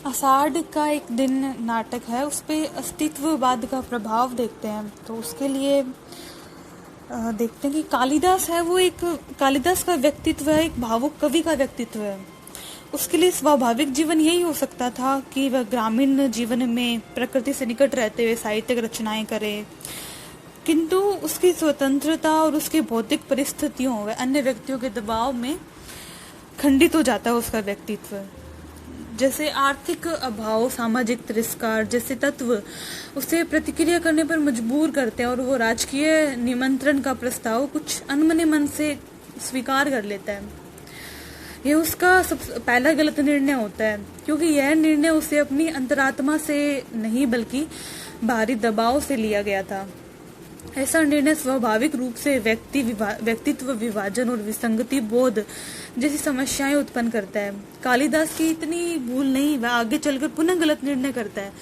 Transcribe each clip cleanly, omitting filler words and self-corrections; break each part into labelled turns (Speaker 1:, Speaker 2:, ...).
Speaker 1: आषाढ़ का एक दिन नाटक है, उस पे अस्तित्ववाद का प्रभाव देखते हैं। तो उसके लिए देखते हैं कि कालिदास है, वो एक कालिदास का व्यक्तित्व है, एक भावुक कवि का व्यक्तित्व है। उसके लिए स्वाभाविक जीवन यही हो सकता था कि वह ग्रामीण जीवन में प्रकृति से निकट रहते हुए साहित्यिक रचनाएं करे, किंतु उसकी स्वतंत्रता और उसकी भौतिक परिस्थितियों व अन्य व्यक्तियों के दबाव में खंडित हो जाता है उसका व्यक्तित्व। जैसे आर्थिक अभाव, सामाजिक तिरस्कार जैसे तत्व उसे प्रतिक्रिया करने पर मजबूर करते हैं और वो राजकीय निमंत्रण का प्रस्ताव कुछ अनमने मन से स्वीकार कर लेता है। यह उसका पहला गलत निर्णय होता है, क्योंकि यह निर्णय उसे अपनी अंतरात्मा से नहीं बल्कि बाहरी दबाव से लिया गया था। ऐसा निर्णय स्वाभाविक रूप से व्यक्तित्व विभाजन और विसंगति बोध जैसी समस्याएं उत्पन्न करता है। कालिदास की इतनी भूल नहीं, वह आगे चलकर पुनः गलत निर्णय करता है।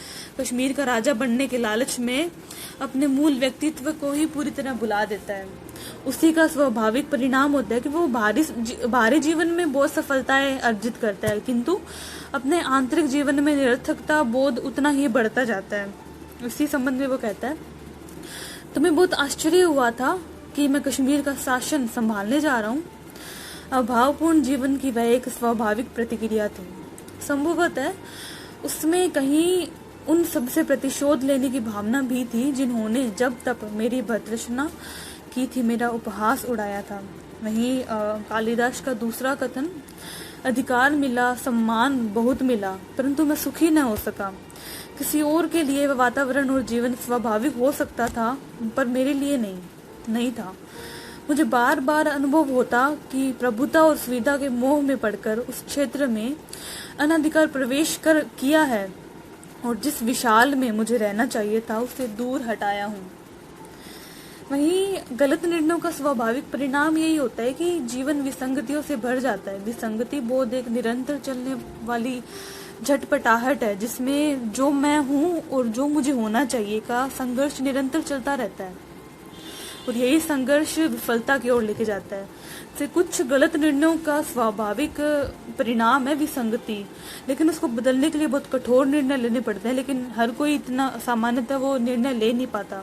Speaker 1: कश्मीर का राजा बनने के लालच में अपने मूल व्यक्तित्व को ही पूरी तरह भुला देता है। उसी का स्वाभाविक परिणाम होता है कि वो बाहरी जीवन में बहुत सफलताएं अर्जित करता है, किंतु अपने आंतरिक जीवन में निरर्थकता बोध उतना ही बढ़ता जाता है। इसी संबंध में वो कहता है, तुम्हें बहुत आश्चर्य हुआ था कि मैं कश्मीर का शासन संभालने जा रहा हूँ। अभावपूर्ण जीवन की वह एक स्वाभाविक प्रतिक्रिया थी। संभवतः उसमें कहीं उन सबसे प्रतिशोध लेने की भावना भी थी जिन्होंने जब तक मेरी भर्त्सना की थी, मेरा उपहास उड़ाया था। वहीं कालिदास का दूसरा कथन, अधिकार मिला, सम्मान बहुत मिला, परंतु मैं सुखी न हो सका। किसी और के लिए वह वातावरण और जीवन स्वाभाविक हो सकता था, पर मेरे लिए नहीं था। मुझे बार बार अनुभव होता कि प्रभुता और सुविधा के मोह में पड़कर उस क्षेत्र में अनधिकार प्रवेश किया है और जिस विशाल में मुझे रहना चाहिए था उसे दूर हटाया हूँ। वहीं गलत निर्णयों का स्वाभाविक परिणाम यही होता है कि जीवन विसंगतियों से भर जाता है। विसंगति बोध एक निरंतर चलने वाली झटपटाहट है, जिसमें जो मैं हूँ और जो मुझे होना चाहिए का संघर्ष निरंतर चलता रहता है, और यही संघर्ष विफलता की ओर लेके जाता है। फिर कुछ गलत निर्णयों का स्वाभाविक परिणाम है विसंगति, लेकिन उसको बदलने के लिए बहुत कठोर निर्णय लेने पड़ते हैं, लेकिन हर कोई इतना सामान्यतः वो निर्णय ले नहीं पाता।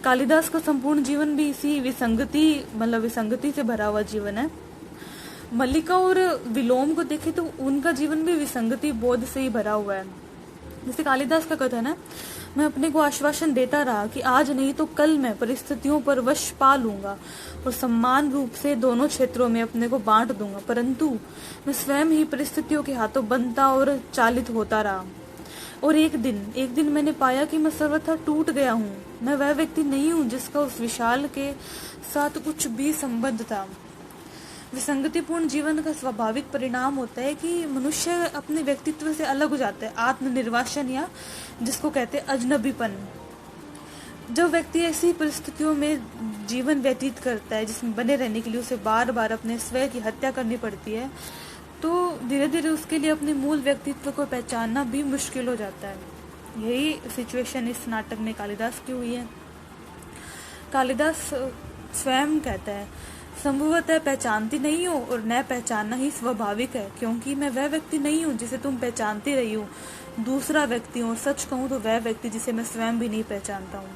Speaker 1: कालिदास का संपूर्ण जीवन भी इसी विसंगति से भरा हुआ जीवन है। मल्लिका और विलोम को देखें तो उनका जीवन भी विसंगति बोध से ही भरा हुआ है। जैसे कालिदास का कथन है, मैं अपने को आश्वासन देता रहा कि आज नहीं तो कल मैं परिस्थितियों पर वश पा लूंगा और समान रूप से दोनों क्षेत्रों में अपने को बांट दूंगा, परंतु मैं स्वयं ही परिस्थितियों के हाथों बनता और चालित होता रहा। और एक दिन मैंने पाया कि मैं सर्वथा टूट गया हूँ। मैं वह व्यक्ति नहीं हूँ जिसका उस विशाल के साथ कुछ भी संबंध था। विसंगतिपूर्ण जीवन का स्वाभाविक परिणाम होता है कि मनुष्य अपने व्यक्तित्व से अलग हो जाता है। आत्मनिर्वासन या जिसको कहते हैं अजनबीपन। जब व्यक्ति ऐसी परिस्थितियों में जीवन व्यतीत करता है जिसमें बने रहने के लिए उसे बार बार अपने स्वयं की हत्या करनी पड़ती है, तो धीरे धीरे उसके लिए अपने मूल व्यक्तित्व को पहचानना भी मुश्किल हो जाता है। यही सिचुएशन इस नाटक में कालिदास की हुई है। कालिदास स्वयं कहता है, संभवतः पहचानती नहीं हो और न पहचानना ही स्वाभाविक है, क्योंकि मैं वह व्यक्ति नहीं हूँ जिसे तुम पहचानती रही हो, दूसरा व्यक्ति हूँ। सच कहूँ तो वह व्यक्ति जिसे मैं स्वयं भी नहीं पहचानता हूँ।